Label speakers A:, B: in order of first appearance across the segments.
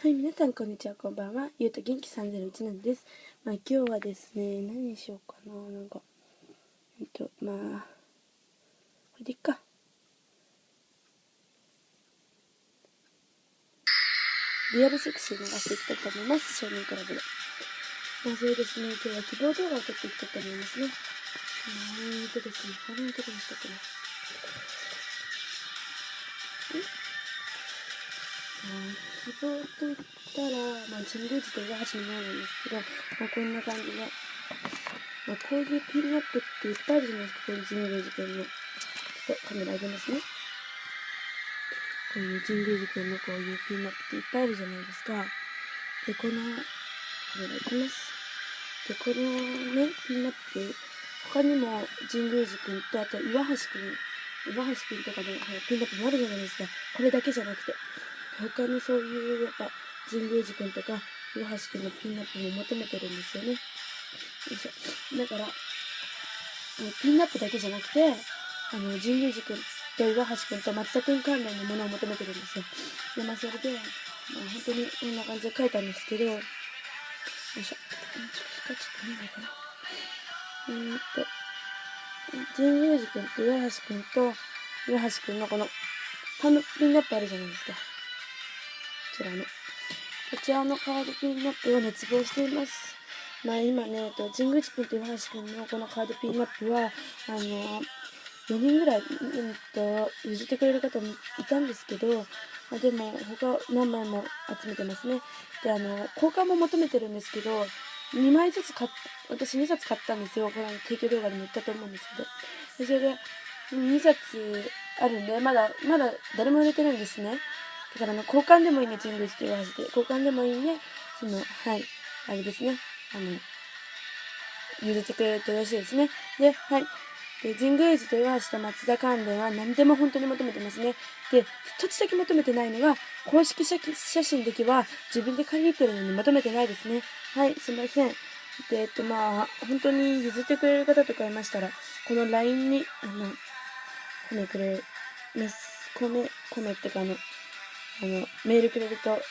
A: はい、皆さんこんにちは、こんばんは。ゆうと元気301なんです。今日はですね、何にしようかな。これでいっか。リアルセクシー流していきたいと思います。少年クラブで。それですね、今日は希望動画を撮っていきたいと思いますね。ですね、これのところにしとくね。希望といったら、神宮寺と岩橋の前なんですけど、こんな感じで、こういうピンナップっていっぱいあるじゃないですか、こういう神宮寺君の。ちょっとカメラ上げますね。こういう神宮寺君のこういうピンナップっていっぱいあるじゃないですか。で、この、カメラいきます。で、このね、ピンナップ、他にも神宮寺君と、あと岩橋君とかのピンナップもあるじゃないですか。これだけじゃなくて。他にそういう、やっぱ、神宮寺君とか岩橋君のピンナップも求めてるんですよね。よいしょ。だから、ピンナップだけじゃなくて、神宮寺君と岩橋君と松田君関連のものを求めてるんですよ。で、それで、本当にこんな感じで書いたんですけど、よいしょ。ちょっと光っちゃって見えないかな。神宮寺君と岩橋君のこの、ピンナップあるじゃないですか。こちらのカードピンナップを熱望しています。今ね、神宮寺君と岩橋君のこのカードピンナップは、4人ぐらい、譲ってくれる方もいたんですけど、でも他何枚も集めてますね。で、交換も求めてるんですけど、2枚ずつ私2冊買ったんですよ。この提供動画にも言ったと思うんですけど。でそれで、2冊あるんで、まだ誰も売れてないんですね。だから交換でもいいね、神宮寺と岩橋で。交換でもいいね、あれですね。譲ってくれると嬉しいですね。で、で、神宮寺と岩橋と松田関連は何でも本当に求めてますね。で、一つだけ求めてないのが、公式写真だけは自分で借りに行ってるのに求めてないですね。はい、すいません。で、本当に譲ってくれる方とかいましたら、この LINE に、コメってかメールくれると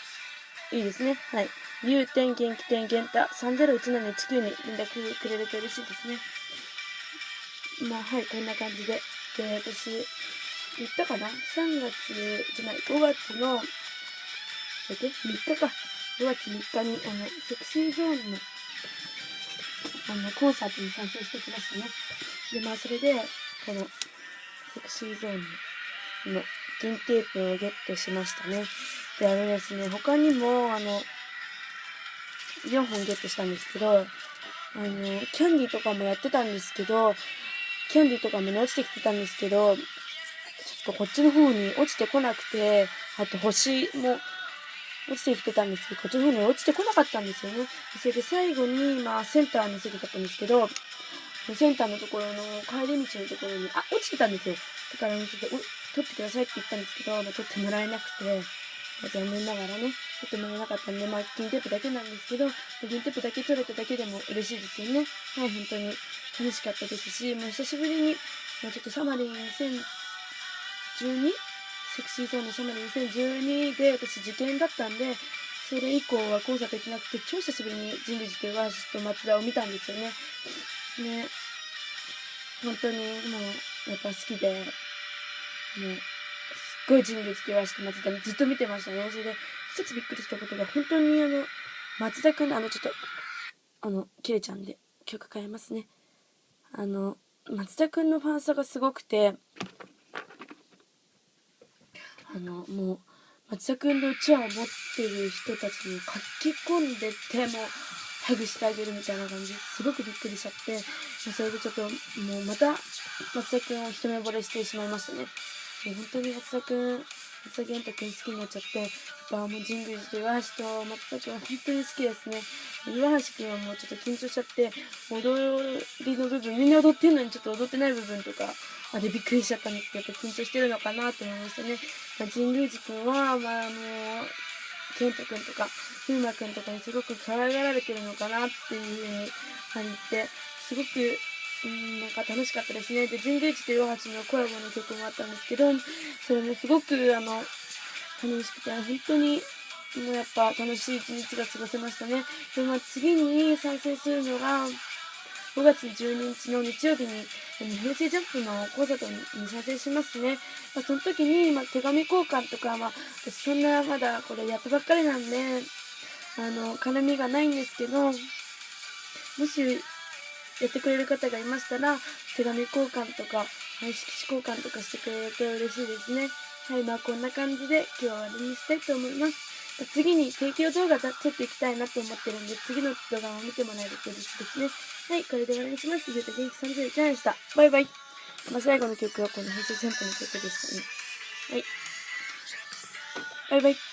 A: いいですね。はい。ゆう元気た301719に連絡くれると嬉しいですね。こんな感じで。で、私、言ったかな ?5 月の、3日か。5月3日に、セクシーゾーンの、コンサートに参戦してきましたね。で、それで、この、セクシーゾーンの、銀テープをゲットしましたね。で、ですね、他にも、4本ゲットしたんですけど、キャンディーとかもやってたんですけど、キャンディーとかもね、落ちてきてたんですけど、ちょっとこっちの方に落ちてこなくて、あと星も落ちてきてたんですけど、こっちの方に落ちてこなかったんですよね。それで最後に、センターに過ぎちゃったんですけど、センターのところの帰り道のところに、落ちてたんですよ。だから、取ってくださいって言ったんですけど、取ってもらえなくて、残念ながらね、取ってもらえなかったんで、銀テープだけなんですけど、銀テープだけ取れただけでも嬉しいですよね。はい、本当に楽しかったですし、もう久しぶりに、ちょっとサマリー2012? セクシーゾーンのサマリー2012で私受験だったんで、それ以降はコンサート行ってなくて、超久しぶりに神宮寺と岩橋と松田を見たんですよね。ね、本当にもう、やっぱ好きで、もう、すっごい神宮寺と岩橋と松田にずっと見てましたね。それで、一つびっくりしたことが、本当に松田くんのちょっと、切れちゃうんで、曲変えますね。松田くんのファンサがすごくて、もう、松田くんのうちわを持ってる人たちに書き込んでても、ハグしてあげるみたいな感じですごくびっくりしちゃって、それでちょっと、もうまた、松田くんを一目惚れしてしまいましたね。もう本当に松田元太くん好きになっちゃって、やっぱもう神宮寺と岩橋と松田くんは本当に好きですね。岩橋くんはもうちょっと緊張しちゃって、踊りの部分、みんな踊ってんのにちょっと踊ってない部分とか、でびっくりしちゃったんですけど、やっぱ緊張してるのかなって思いましたね。神宮寺くんは、健太くんとか、風磨くんとかにすごく可愛がられてるのかなっていう風に感じて、すごく、なんか楽しかったですね。で、神宮寺と岩橋のコラボの曲もあったんですけど、それもすごく、楽しくて、本当に、もうやっぱ楽しい一日が過ごせましたね。で、次に再生するのが、5月12日の日曜日に、平成ジャンプのコンサートに再生しますね。その時に、手紙交換とか、私そんなまだこれやったばっかりなんで、絡みがないんですけど、もしやってくれる方がいましたら、手紙交換とか、色紙交換とかしてくれると嬉しいですね。はい、こんな感じで今日は終わりにしたいと思います。次に提供動画撮っていきたいなと思ってるんで、次の動画を見てもらえると嬉しいですね。はい、これで終わりにします。ゆうた元気31でした。バイバイ。最後の曲はこの平成ジャンプの曲でしたね。はい。バイバイ。